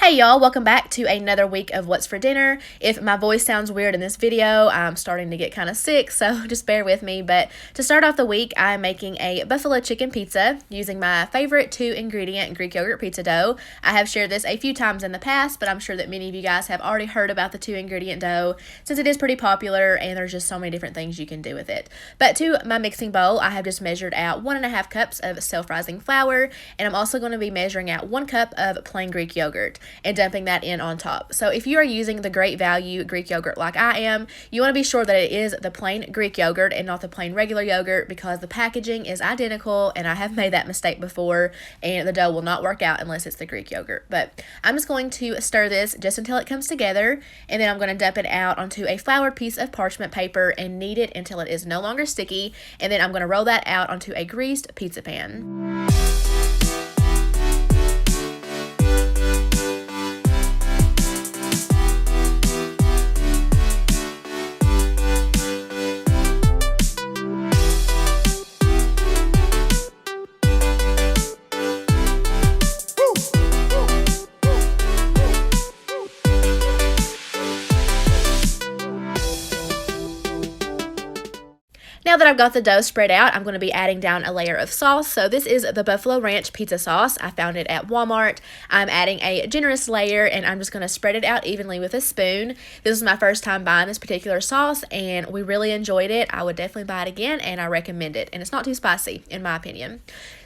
Hey y'all, welcome back to another week of What's for Dinner. If my voice sounds weird in this video, I'm starting to get kind of sick, so just bear with me. But to start off the week, I'm making a buffalo chicken pizza using my favorite 2-ingredient Greek yogurt pizza dough. I have shared this a few times in the past, but I'm sure that many of you guys have already heard about the 2-ingredient dough since it is pretty popular and there's just so many different things you can do with it. But to my mixing bowl, I have just measured out 1.5 cups of self-rising flour, and I'm also going to be measuring out 1 cup of plain Greek yogurt and dumping that in on top. So if you are using the Great Value Greek yogurt like I am, you want to be sure that it is the plain Greek yogurt and not the plain regular yogurt, because the packaging is identical and I have made that mistake before and the dough will not work out unless it's the Greek yogurt. But I'm just going to stir this just until it comes together, and then I'm going to dump it out onto a floured piece of parchment paper and knead it until it is no longer sticky, and then I'm going to roll that out onto a greased pizza pan. Now that I've got the dough spread out, I'm going to be adding down a layer of sauce. So this is the Buffalo Ranch pizza sauce. I found it at Walmart. I'm adding a generous layer and I'm just going to spread it out evenly with a spoon. This is my first time buying this particular sauce and we really enjoyed it. I would definitely buy it again and I recommend it. And it's not too spicy in my opinion.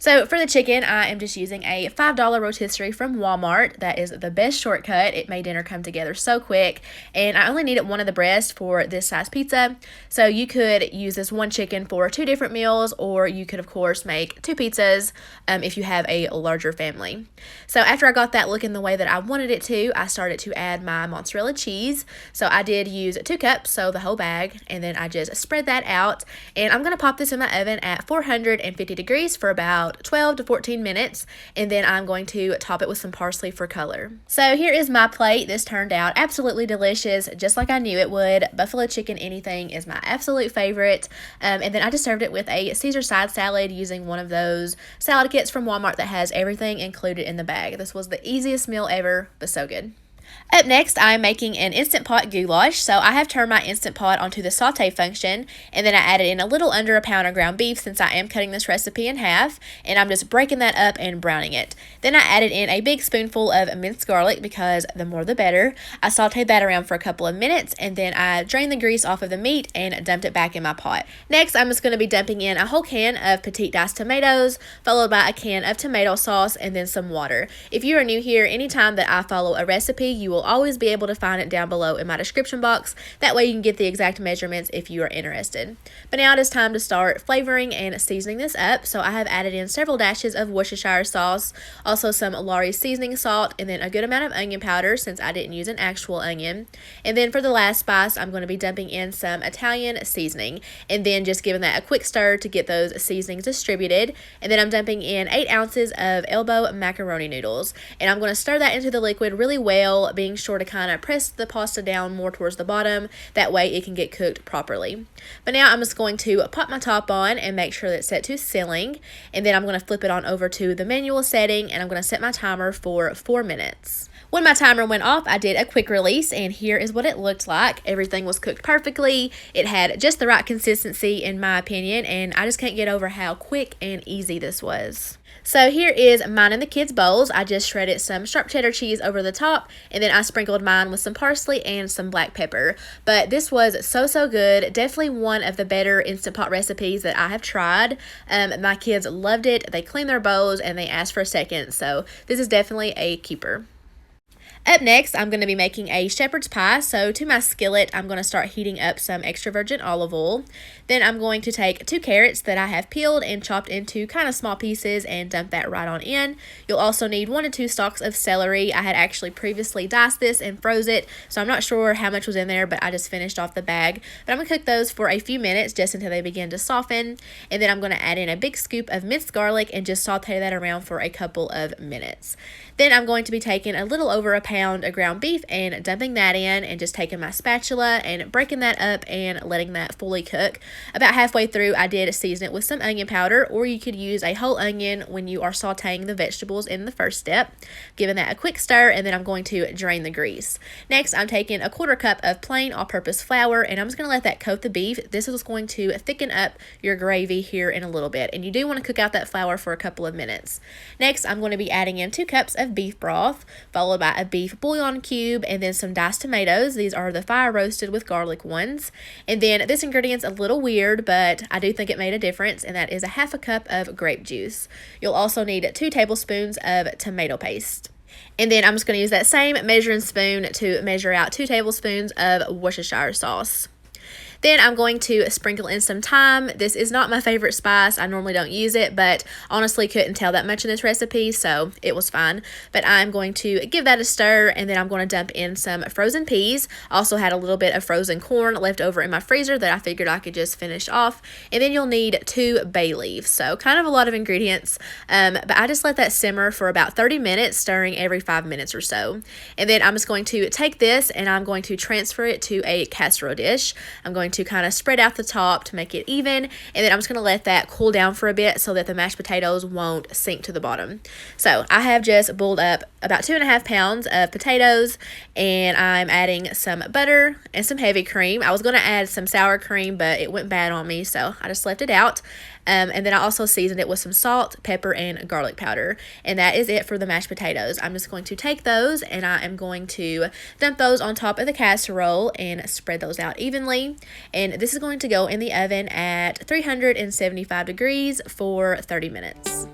So for the chicken, I am just using a $5 rotisserie from Walmart. That is the best shortcut. It made dinner come together so quick. And I only needed one of the breasts for this size pizza. So you could use this one chicken for 2 different meals, or you could of course make 2 pizzas if you have a larger family. So after I got that looking the way that I wanted it to, I started to add my mozzarella cheese. So I did use 2 cups, so the whole bag, and then I just spread that out. And I'm going to pop this in my oven at 450 degrees for about 12 to 14 minutes, and then I'm going to top it with some parsley for color. So here is my plate. This turned out absolutely delicious, just like I knew it would. Buffalo chicken anything is my absolute favorite. And then I just served it with a Caesar side salad using one of those salad kits from Walmart that has everything included in the bag. This was the easiest meal ever, but so good. Up next, I'm making an Instant Pot Goulash. So I have turned my Instant Pot onto the saute function, and then I added in a little under a pound of ground beef since I am cutting this recipe in half, and I'm just breaking that up and browning it. Then I added in a big spoonful of minced garlic because the more the better. I sauteed that around for a couple of minutes, and then I drained the grease off of the meat and dumped it back in my pot. Next, I'm just going to be dumping in a whole can of petite diced tomatoes, followed by a can of tomato sauce, and then some water. If you are new here, anytime that I follow a recipe, you will always be able to find it down below in my description box. That way you can get the exact measurements if you are interested. But now it is time to start flavoring and seasoning this up. So I have added in several dashes of Worcestershire sauce, also some Lawry's seasoning salt, and then a good amount of onion powder since I didn't use an actual onion. And then for the last spice, I'm going to be dumping in some Italian seasoning and then just giving that a quick stir to get those seasonings distributed. And then I'm dumping in 8 ounces of elbow macaroni noodles, and I'm going to stir that into the liquid really well, being sure to kind of press the pasta down more towards the bottom. That way it can get cooked properly. But now I'm just going to pop my top on and make sure that it's set to sealing, and then I'm going to flip it on over to the manual setting, and I'm going to set my timer for 4 minutes. When my timer went off, I did a quick release, and here is what it looked like. Everything was cooked perfectly. It had just the right consistency in my opinion, and I just can't get over how quick and easy this was. So here is mine and the kids' bowls. I just shredded some sharp cheddar cheese over the top, and then I sprinkled mine with some parsley and some black pepper. But this was so good. Definitely one of the better Instant Pot recipes that I have tried. My kids loved it. They cleaned their bowls and they asked for a second. So this is definitely a keeper. Up next, I'm going to be making a shepherd's pie. So to my skillet, I'm going to start heating up some extra virgin olive oil. Then I'm going to take 2 carrots that I have peeled and chopped into kind of small pieces and dump that right on in. You'll also need 1 to 2 stalks of celery. I had actually previously diced this and froze it, so I'm not sure how much was in there, but I just finished off the bag. But I'm going to cook those for a few minutes just until they begin to soften. And then I'm going to add in a big scoop of minced garlic and just saute that around for a couple of minutes. Then I'm going to be taking a little over a pound of ground beef and dumping that in, and just taking my spatula and breaking that up and letting that fully cook. About halfway through, I did season it with some onion powder, or you could use a whole onion when you are sauteing the vegetables in the first step. Giving that a quick stir, and then I'm going to drain the grease. Next, I'm taking a 1/4 cup of plain all-purpose flour, and I'm just going to let that coat the beef. This is going to thicken up your gravy here in a little bit, and you do want to cook out that flour for a couple of minutes. Next, I'm going to be adding in 2 cups of beef broth, followed by a beef bouillon cube, and then some diced tomatoes. These are the fire roasted with garlic ones. And then this ingredient's a little weird, but I do think it made a difference, and that is a 1/2 cup of grape juice. You'll also need 2 tablespoons of tomato paste. And then I'm just going to use that same measuring spoon to measure out 2 tablespoons of Worcestershire sauce. Then I'm going to sprinkle in some thyme. This is not my favorite spice. I normally don't use it, but honestly couldn't tell that much in this recipe, so it was fine. But I'm going to give that a stir, and then I'm going to dump in some frozen peas. Also had a little bit of frozen corn left over in my freezer that I figured I could just finish off. And then you'll need 2 bay leaves. So kind of a lot of ingredients, but I just let that simmer for about 30 minutes, stirring every 5 minutes or so. And then I'm just going to take this, and I'm going to transfer it to a casserole dish. I'm going to kind of spread out the top to make it even, and then I'm just going to let that cool down for a bit so that the mashed potatoes won't sink to the bottom. So I have just boiled up about 2.5 pounds of potatoes, and I'm adding some butter and some heavy cream. I was going to add some sour cream, but it went bad on me, so I just left it out. And then I also seasoned it with some salt, pepper, and garlic powder. And that is it for the mashed potatoes. I'm just going to take those, and I am going to dump those on top of the casserole and spread those out evenly. And this is going to go in the oven at 375 degrees for 30 minutes.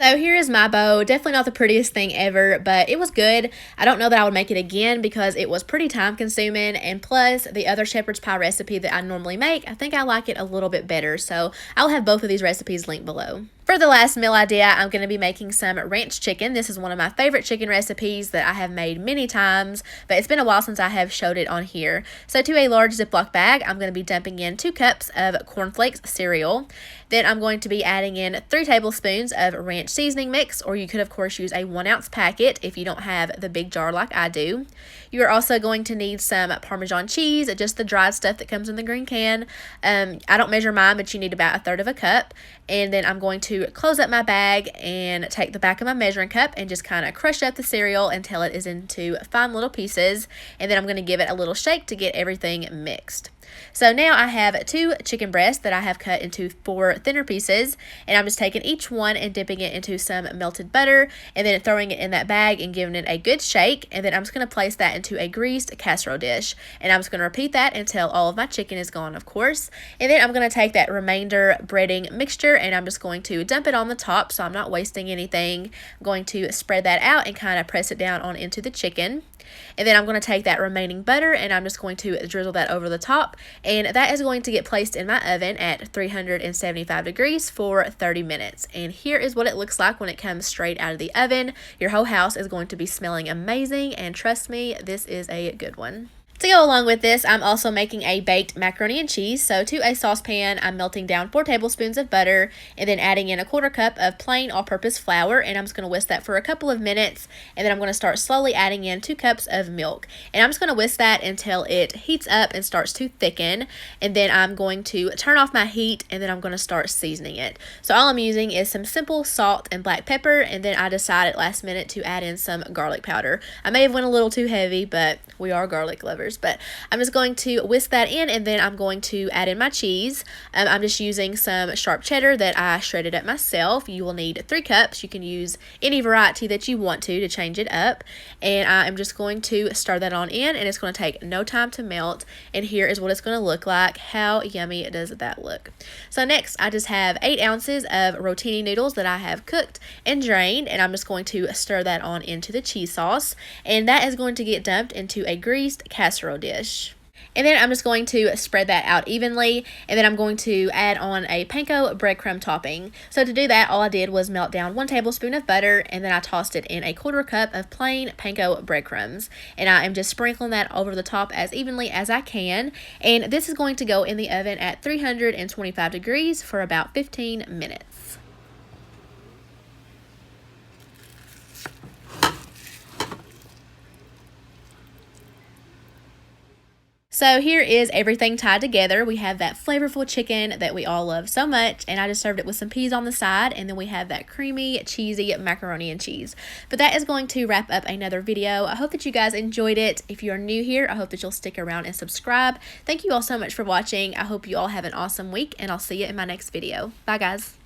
So here is my bowl. Definitely not the prettiest thing ever, but it was good. I don't know that I would make it again because it was pretty time consuming, and plus the other shepherd's pie recipe that I normally make, I think I like it a little bit better. So I'll have both of these recipes linked below. For the last meal idea, I'm going to be making some ranch chicken. This is one of my favorite chicken recipes that I have made many times, but it's been a while since I have showed it on here. So to a large Ziploc bag, I'm going to be dumping in 2 cups of cornflakes cereal. Then I'm going to be adding in 3 tablespoons of ranch seasoning mix, or you could of course use a 1-ounce packet if you don't have the big jar like I do. You are also going to need some Parmesan cheese, just the dried stuff that comes in the green can. I don't measure mine, but you need about 1/3 cup. And then I'm going to close up my bag and take the back of my measuring cup and just kind of crush up the cereal until it is into fine little pieces. And then I'm going to give it a little shake to get everything mixed. So now I have 2 chicken breasts that I have cut into 4 thinner pieces, and I'm just taking each one and dipping it into some melted butter, and then throwing it in that bag and giving it a good shake. And then I'm just going to place that into a greased casserole dish, and I'm just going to repeat that until all of my chicken is gone, of course. And then I'm going to take that remainder breading mixture, and I'm just going to dump it on the top so I'm not wasting anything. I'm going to spread that out and kind of press it down on into the chicken. And then I'm going to take that remaining butter, and I'm just going to drizzle that over the top, and that is going to get placed in my oven at 375 degrees for 30 minutes. And here is what it looks like when it comes straight out of the oven. Your whole house is going to be smelling amazing, and trust me, this is a good one. To go along with this, I'm also making a baked macaroni and cheese. So to a saucepan, I'm melting down 4 tablespoons of butter and then adding in a 1/4 cup of plain all-purpose flour, and I'm just going to whisk that for a couple of minutes, and then I'm going to start slowly adding in 2 cups of milk. And I'm just going to whisk that until it heats up and starts to thicken, and then I'm going to turn off my heat, and then I'm going to start seasoning it. So all I'm using is some simple salt and black pepper, and then I decided last minute to add in some garlic powder. I may have went a little too heavy, but we are garlic lovers. But I'm just going to whisk that in, and then I'm going to add in my cheese. I'm just using some sharp cheddar that I shredded up myself. You will need 3 cups. You can use any variety that you want to change it up. And I'm just going to stir that on in, and it's going to take no time to melt. And here is what it's going to look like. How yummy does that look? So next, I just have 8 ounces of rotini noodles that I have cooked and drained, and I'm just going to stir that on into the cheese sauce. And that is going to get dumped into a greased casserole dish. And then I'm just going to spread that out evenly, and then I'm going to add on a panko breadcrumb topping. So to do that, all I did was melt down 1 tablespoon of butter, and then I tossed it in a 1/4 cup of plain panko breadcrumbs. And I am just sprinkling that over the top as evenly as I can. And this is going to go in the oven at 325 degrees for about 15 minutes. So here is everything tied together. We have that flavorful chicken that we all love so much, and I just served it with some peas on the side, and then we have that creamy, cheesy macaroni and cheese. But that is going to wrap up another video. I hope that you guys enjoyed it. If you are new here, I hope that you'll stick around and subscribe. Thank you all so much for watching. I hope you all have an awesome week, and I'll see you in my next video. Bye, guys.